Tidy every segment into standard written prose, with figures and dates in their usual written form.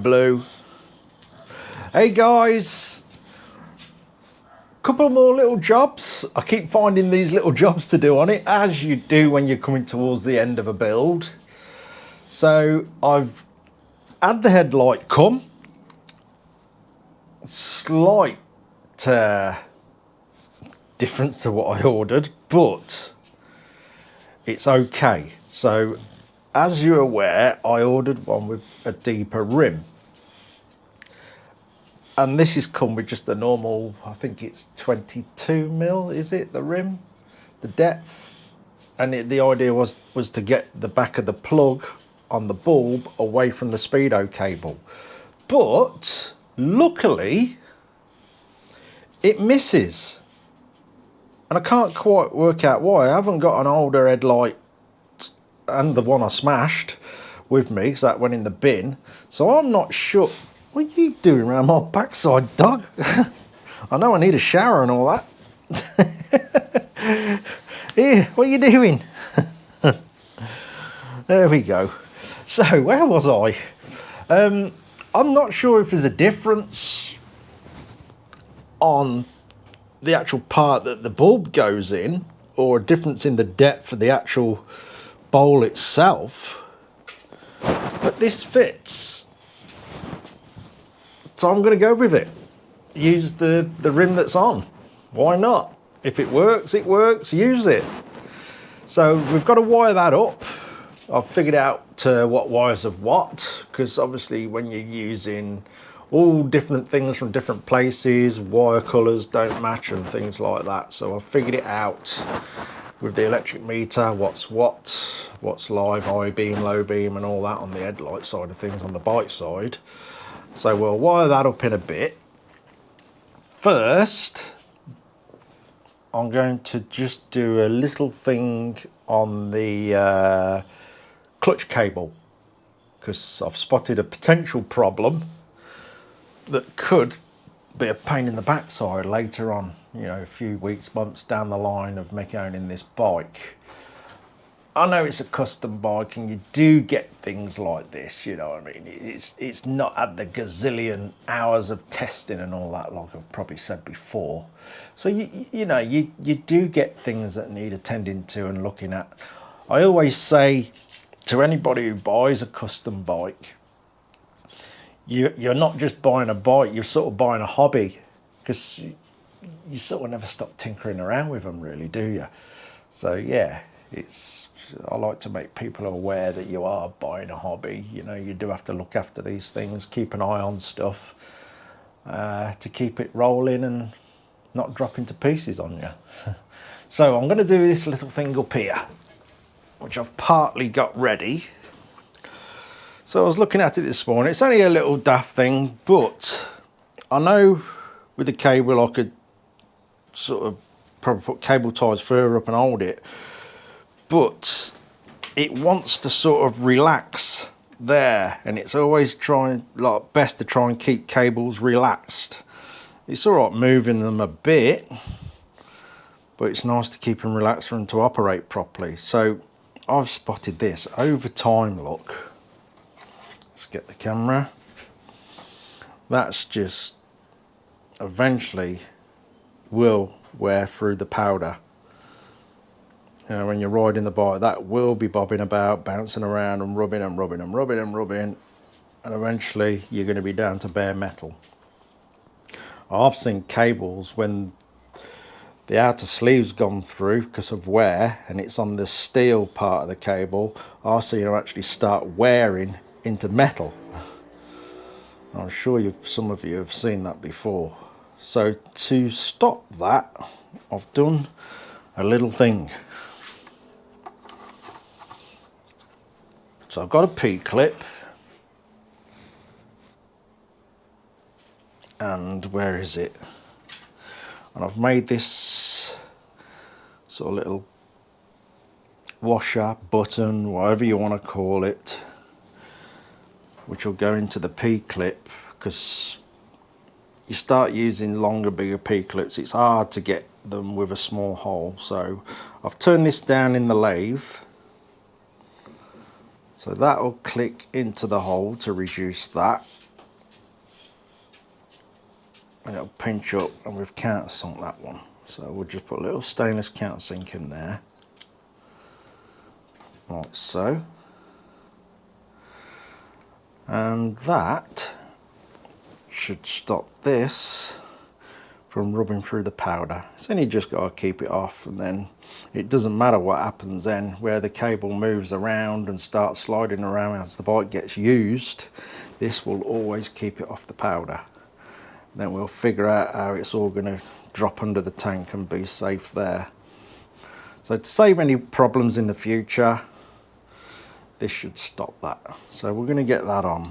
blue. Hey guys, couple more little jobs. I keep finding these little jobs to do on it, as you do when you're coming towards the end of a build. So I've had the headlight come. Slight difference to what I ordered, but it's okay. So as you're aware, I ordered one with a deeper rim, and this has come with just the normal, I think it's 22mm, is it, the rim, the depth? And the idea was to get the back of the plug on the bulb away from the speedo cable, but luckily it misses, and I can't quite work out why. I haven't got an older headlight and the one I smashed with me, so that went in the bin, so I'm not sure. What are you doing around my backside, dog? I know I need a shower and all that. Here, what are you doing? There we go. So where was I? I'm not sure if there's a difference on the actual part that the bulb goes in, or a difference in the depth of the actual bowl itself, but this fits, so I'm going to go with it. Use the rim that's on. Why not? If it works, it works. Use it. So we've got to wire that up. I've figured out what wires of what, because obviously when you're using all different things from different places, wire colours don't match and things like that. So I've figured it out with the electric meter, what's live, high beam, low beam and all that on the headlight side of things, on the bike side. So we'll wire that up in a bit. First, I'm going to just do a little thing on the clutch cable, because I've spotted a potential problem that could be a pain in the backside later on, you know, a few weeks, months down the line of me owning this bike. I know it's a custom bike and you do get things like this, you know what I mean? It's not had the gazillion hours of testing and all that, like I've probably said before. So you know, you do get things that need attending to and looking at. I always say to anybody who buys a custom bike, you're not just buying a bike, you're sort of buying a hobby, because you sort of never stop tinkering around with them, really, do you? So yeah, I like to make people aware that you are buying a hobby. You know, you do have to look after these things, keep an eye on stuff to keep it rolling and not dropping to pieces on you. So I'm going to do this little thing up here, which I've partly got ready. So I was looking at it this morning. It's only a little daft thing, but I know with the cable I could sort of probably put cable ties further up and hold it, but it wants to sort of relax there, and it's always trying, like, best to try and keep cables relaxed. It's all right moving them a bit, but it's nice to keep them relaxed for them to operate properly. So I've spotted this over time. Look, let's get the camera. That's just eventually will wear through the powder. You know, when you're riding the bike, that will be bobbing about, bouncing around and rubbing and rubbing and rubbing and rubbing, and eventually you're going to be down to bare metal. I've seen cables when the outer sleeve's gone through because of wear and it's on the steel part of the cable, I've seen them actually start wearing into metal. I'm sure some of you have seen that before. So to stop that, I've done a little thing. So I've got a P-clip, and where is it? And I've made this sort of little washer, button, whatever you want to call it, which will go into the P-clip, because you start using longer, bigger P-clips, it's hard to get them with a small hole. So I've turned this down in the lathe, so that will click into the hole to reduce that. and it'll pinch up, and we've countersunk that one. So we'll just put a little stainless countersink in there, like so. And that should stop this from rubbing through the powder. It's only just got to keep it off, and then it doesn't matter what happens then, where the cable moves around and starts sliding around as the bike gets used, this will always keep it off the powder. Then we'll figure out how it's all going to drop under the tank and be safe there. So to save any problems in the future, this should stop that. So we're going to get that on.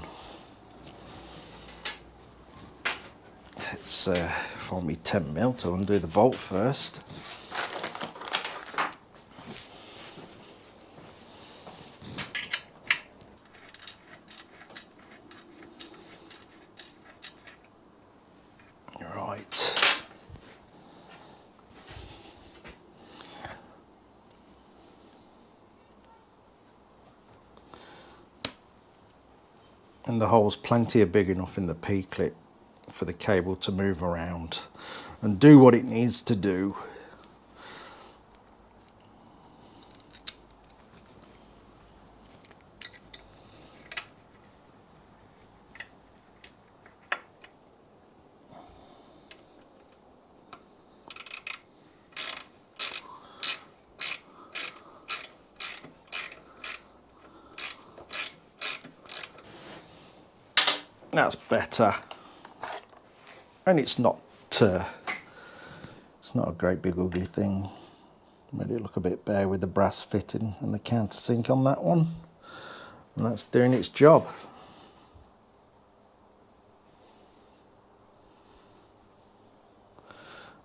It's for me 10mm to undo the bolt first. Right. And the hole's plenty of big enough in the P-clip for the cable to move around and do what it needs to do. That's better, and it's not a great big ugly thing. Made it look a bit bare with the brass fitting and the countersink on that one, and that's doing its job.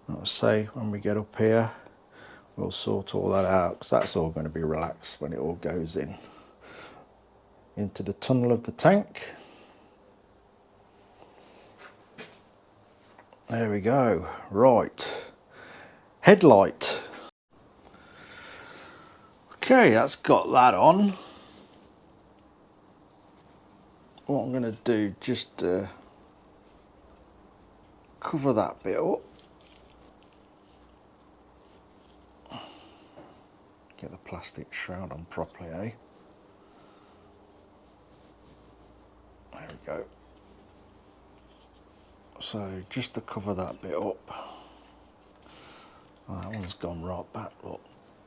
I'll say when we get up here, we'll sort all that out, because that's all going to be relaxed when it all goes in into the tunnel of the tank. There we go. Right, headlight. Okay, that's got that on. What I'm going to do, just cover that bit up. Get the plastic shroud on properly, eh? There we go. So just to cover that bit up. Oh, that one's gone right back, look.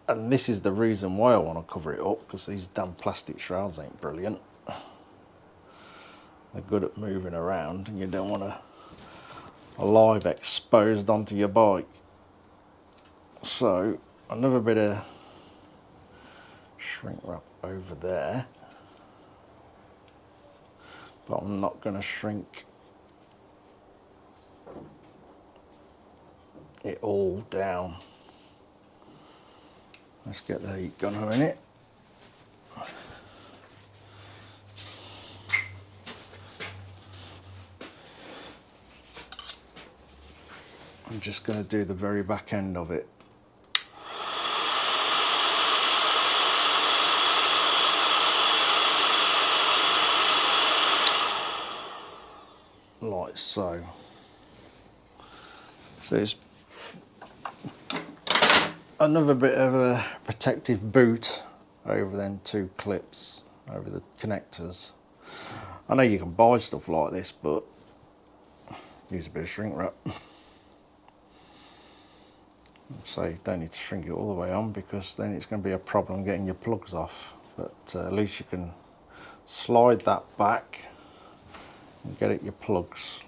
And this is the reason why I want to cover it up, because these damn plastic shrouds ain't brilliant. They're good at moving around, and you don't want a live exposed onto your bike. So another bit of shrink wrap over there, but I'm not going to shrink it all down. Let's get the heat gun in it. I'm just going to do the very back end of it. Like so. So it's another bit of a protective boot over them two clips, over the connectors. I know you can buy stuff like this, but use a bit of shrink wrap. So you don't need to shrink it all the way on, because then it's going to be a problem getting your plugs off. But at least you can slide that back and get at your plugs.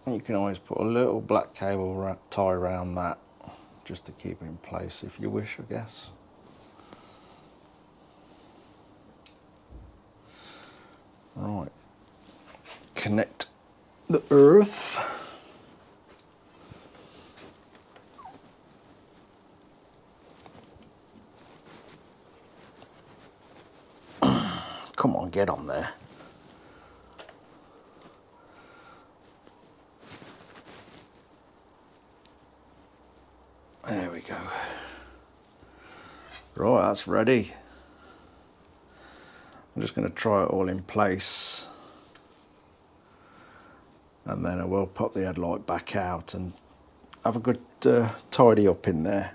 And you can always put a little black cable tie around that just to keep it in place if you wish, I guess. Right, connect the earth. Come on, get on there. There we go. Right, that's ready. I'm just going to try it all in place, and then I will pop the headlight back out and have a good tidy up in there.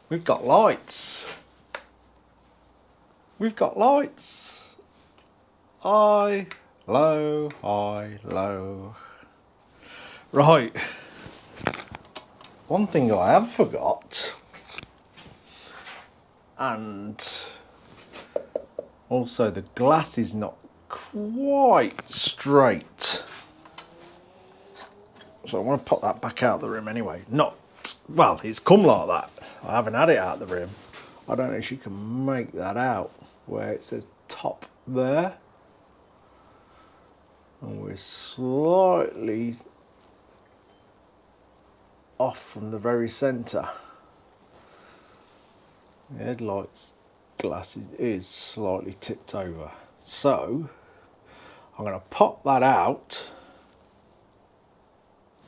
We've got lights. We've got lights. High, low, high, low. Right. One thing I have forgot, and also the glass is not quite straight. So I want to pop that back out of the rim anyway. Not, well, it's come like that. I haven't had it out of the rim. I don't know if you can make that out where it says top there. And we're slightly off from the very centre. The headlights glass is slightly tipped over. So I'm going to pop that out.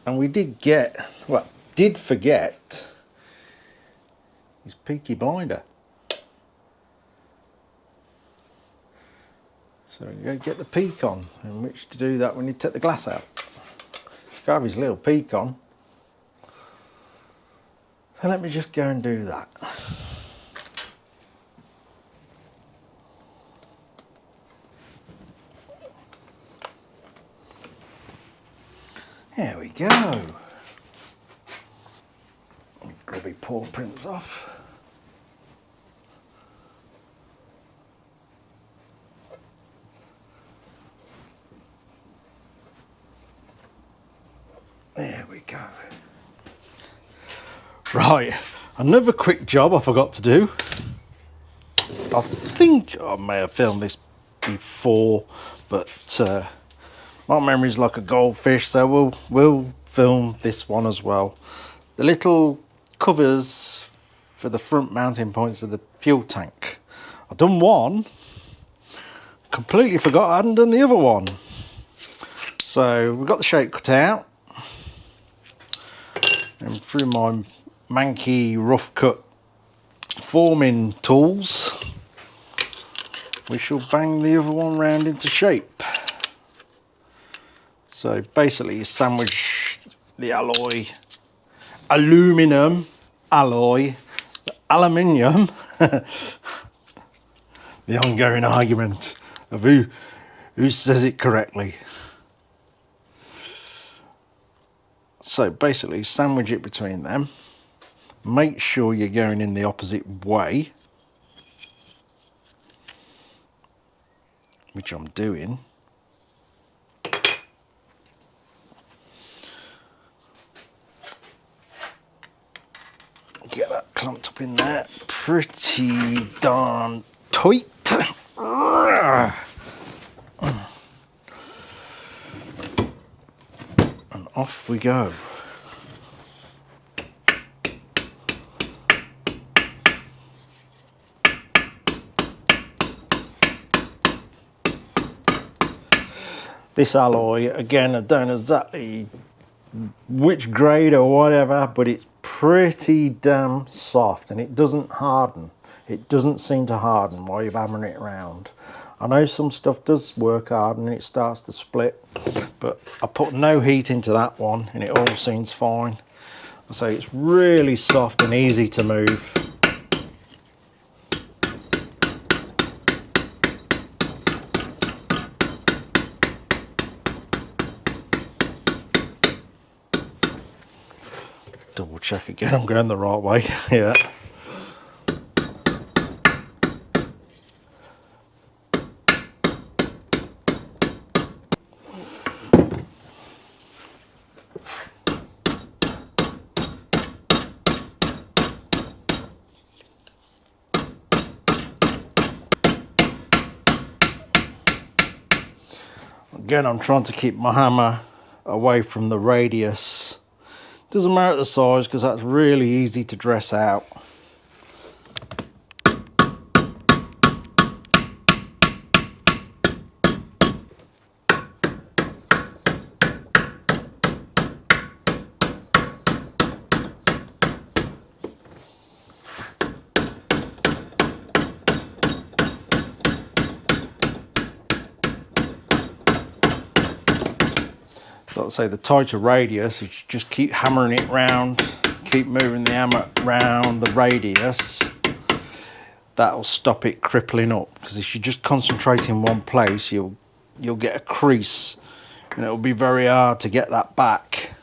And we did forget his peaky blinder. So you go get the peak on, in which to do that we need to take the glass out. Grab his little peak on. So let me just go and do that. There we go. Grubby paw prints off. There we go. Right, another quick job I forgot to do. I think I may have filmed this before, but my memory's like a goldfish, so we'll film this one as well. The little covers for the front mounting points of the fuel tank. I've done one, completely forgot I hadn't done the other one. So we've got the shape cut out, and through my manky rough cut forming tools, we shall bang the other one round into shape. So basically you sandwich the aluminium alloy, the aluminium, the ongoing argument of who says it correctly. So basically sandwich it between them, make sure you're going in the opposite way, which I'm doing. Get that clamped up in there pretty darn tight. And off we go. This alloy, again, I don't know exactly which grade or whatever, but it's pretty damn soft and it doesn't harden. It doesn't seem to harden while you're hammering it around. I know some stuff does work hard and it starts to split, but I put no heat into that one and it all seems fine. So it's really soft and easy to move. Double check again, I'm going the right way. Yeah. Again, I'm trying to keep my hammer away from the radius. Doesn't matter the size because that's really easy to dress out. let's say the tighter radius, you just keep hammering it round, keep moving the hammer round the radius. That'll stop it crippling up, because if you just concentrate in one place, you'll get a crease, and it'll be very hard to get that back.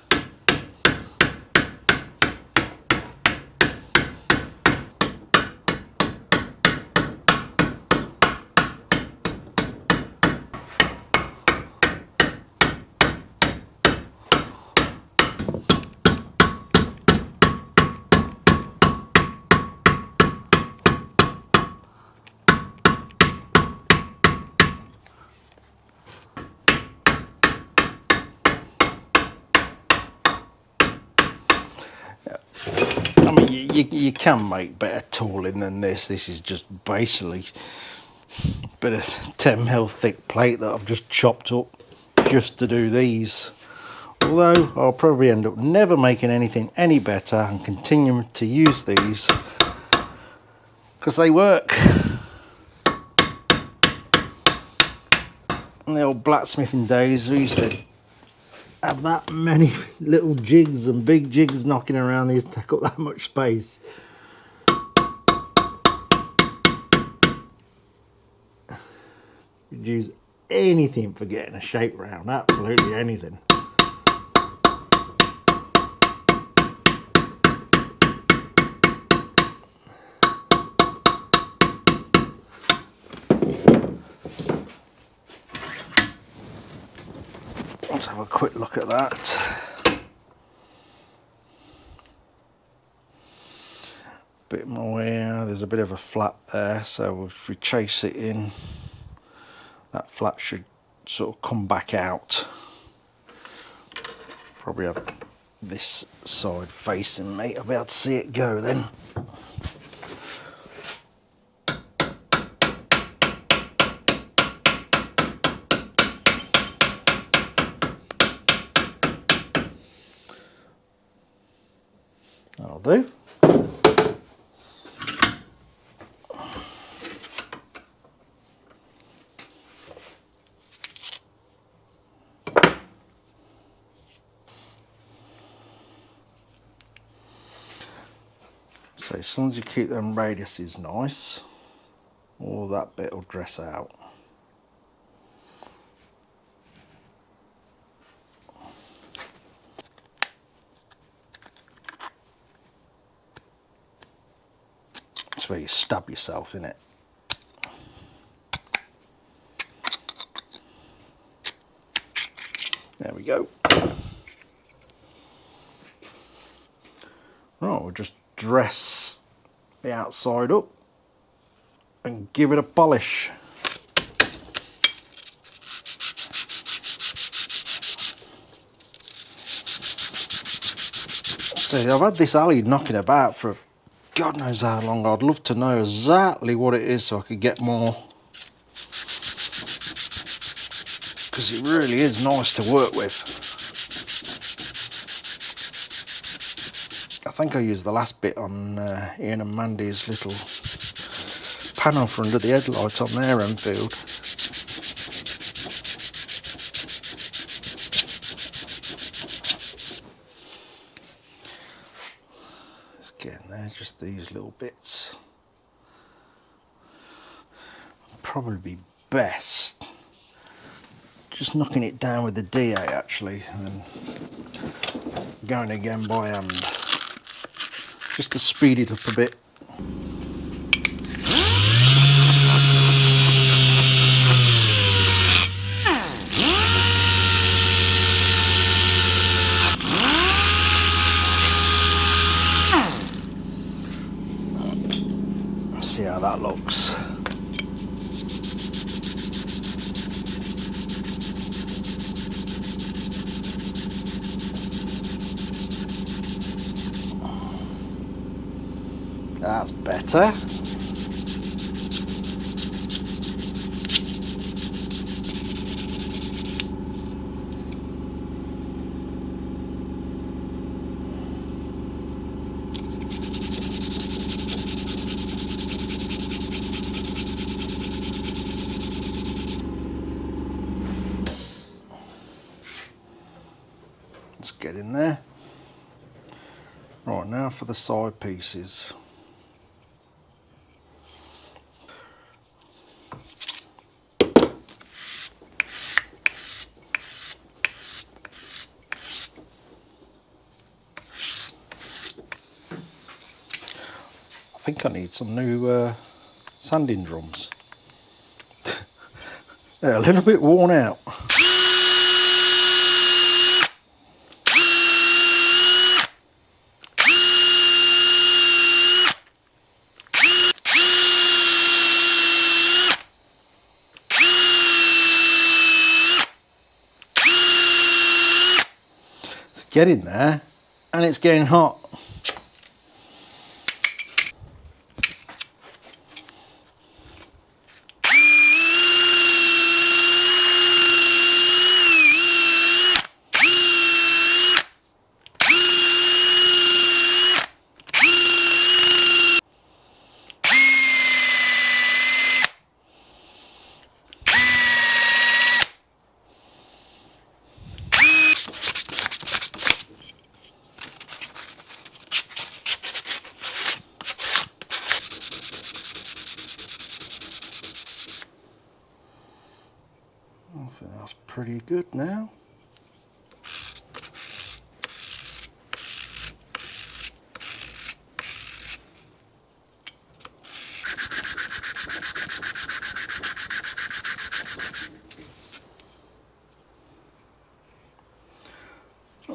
I mean, you can make better tooling than this. This is just basically a bit of 10mm thick plate that I've just chopped up just to do these. Although I'll probably end up never making anything any better and continue to use these because they work. In the old blacksmithing days, we used to have that many little jigs and big jigs knocking around. These take up that much space. You'd use anything for getting a shape round, absolutely anything. Let's have a quick look at that. Bit more here, there's a bit of a flat there, so if we chase it in, that flat should sort of come back out. Probably have this side facing me, I'll be able to see it go then. That'll do. So as long as you keep them radiuses nice, all that bit will dress out. That's where you stab yourself in it. There we go. Right, we'll just dress the outside up and give it a polish. So I've had this alley knocking about for God knows how long. I'd love to know exactly what it is so I could get more, because it really is nice to work with. I think I used the last bit on Ian and Mandy's little panel for under the headlights on their Enfield. It's getting there, just these little bits. Probably be best just knocking it down with the DA actually, and then going again by hand, just to speed it up a bit. Let's see how that looks. That's better. getting there. Right, now for the side pieces. I think I need some new sanding drums. They're a little bit worn out. It's getting there, and it's getting hot. I think that's pretty good now. I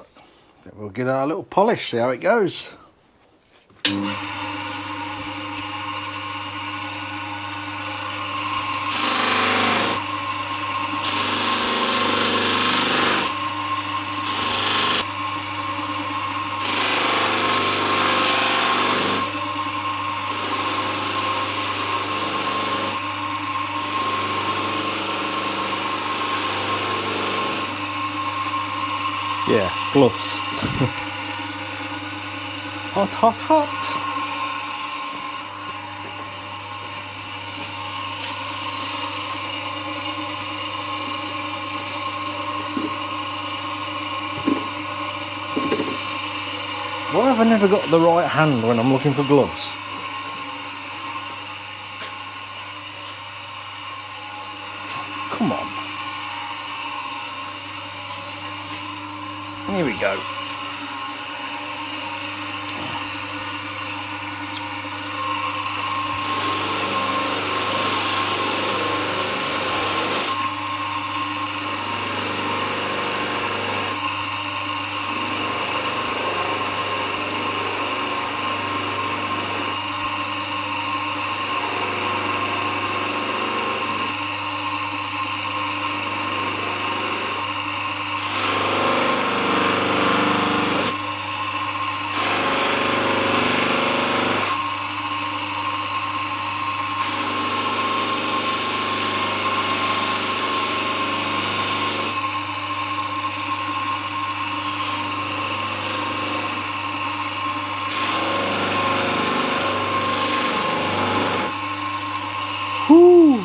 think we'll give that a little polish, see how it goes. Yeah, gloves. Hot, hot, hot. Why have I never got the right hand when I'm looking for gloves? Come on. Here we go. Whoo!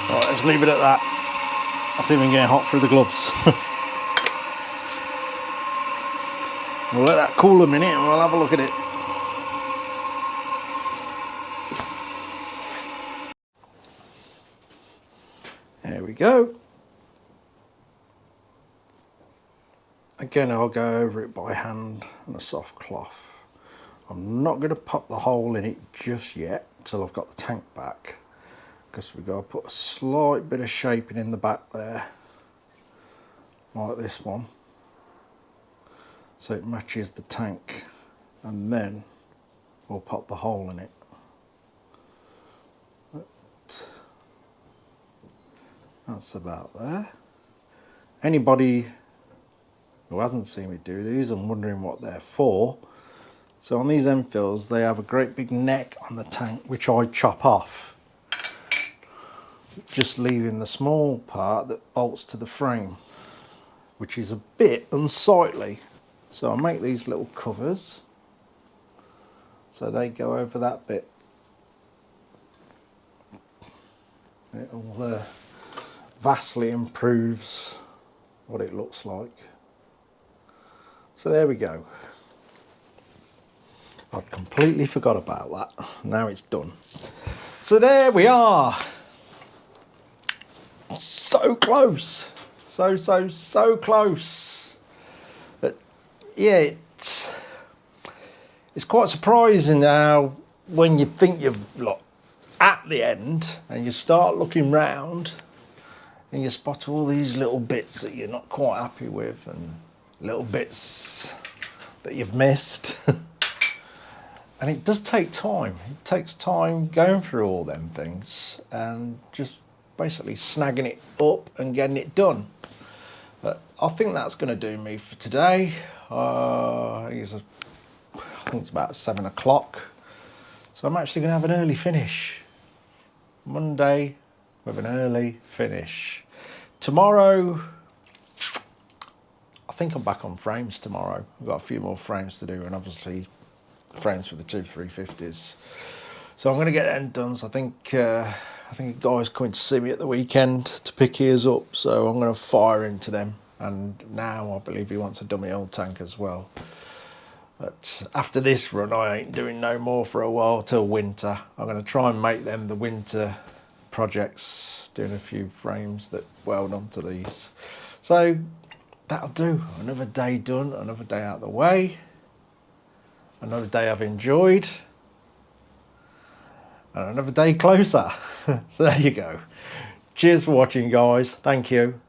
Right, let's leave it at that. That's even getting hot through the gloves. We'll let that cool a minute and we'll have a look at it. we go. Again, I'll go over it by hand and a soft cloth. I'm not going to pop the hole in it just yet until I've got the tank back, because we've got to put a slight bit of shaping in the back there, like this one, so it matches the tank, and then we'll pop the hole in it. That's about there. Anybody who hasn't seen me do these and wondering what they're for, so on these Enfields they have a great big neck on the tank which I chop off, just leaving the small part that bolts to the frame, which is a bit unsightly. So I make these little covers so they go over that bit. It all vastly improves what it looks like. So there we go. I'd completely forgot about that. Now it's done. So there we are. So close. So close. But yeah, it's quite surprising how when you think you're at the end and you start looking round and you spot all these little bits that you're not quite happy with and little bits that you've missed. And it does take time. It takes time going through all them things and just basically snagging it up and getting it done. But I think that's going to do me for today. I think it's about 7 o'clock. So I'm actually going to have an early finish. Monday with an early finish. Tomorrow, I think I'm back on frames tomorrow. I've got a few more frames to do, and obviously frames for the 2-350s. So I'm going to get them done. So I think a guy's coming to see me at the weekend to pick his up. So I'm going to fire into them. And now I believe he wants a dummy oil tank as well. But after this run, I ain't doing no more for a while till winter. I'm going to try and make them the winter projects, doing a few frames that weld onto these. So that'll do. Another day done, another day out of the way, another day I've enjoyed, and another day closer. So there you go. Cheers for watching, guys. Thank you.